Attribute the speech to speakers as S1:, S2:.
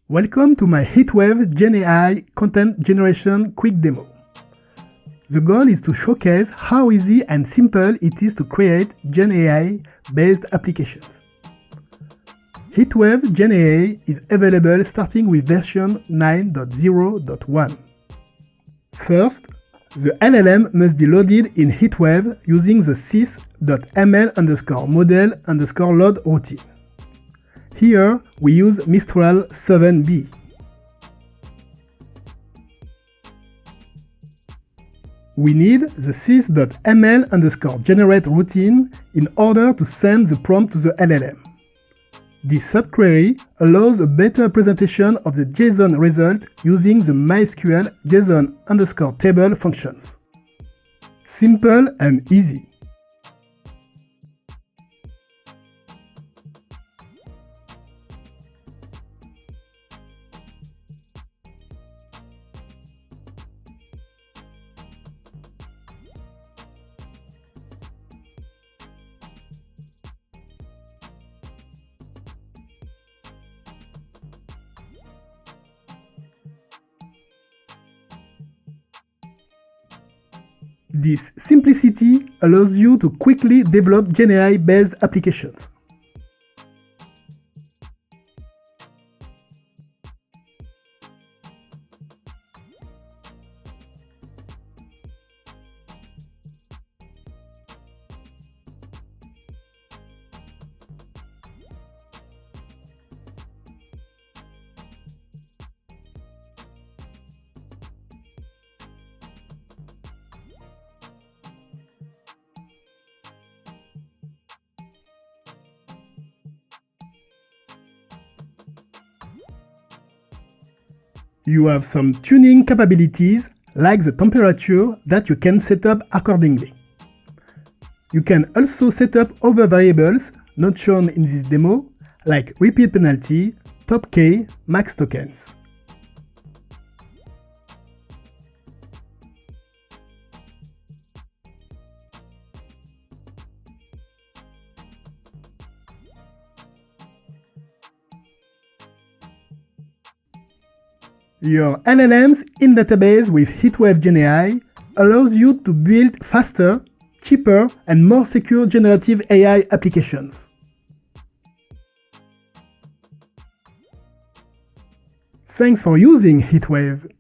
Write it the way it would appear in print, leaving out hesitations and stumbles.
S1: Welcome to my HeatWave GenAI content generation quick demo. The goal is to showcase how easy and simple it is to create GenAI-based applications. HeatWave GenAI is available starting with version 9.0.1. First, the LLM must be loaded in HeatWave using the sys.ml_model_load routine. Here, we use Mistral 7b. We need the sys.ml_generate routine in order to send the prompt to the LLM. This subquery allows a better presentation of the JSON result using the MySQL JSON_table functions. Simple and easy. This simplicity allows you to quickly develop GenAI-based applications. You have some tuning capabilities like the temperature that you can set up accordingly. You can also set up other variables not shown in this demo like repeat penalty, top K, max tokens. Your LLMs in database with HeatWave GenAI allows you to build faster, cheaper, and more secure generative AI applications. Thanks for using HeatWave.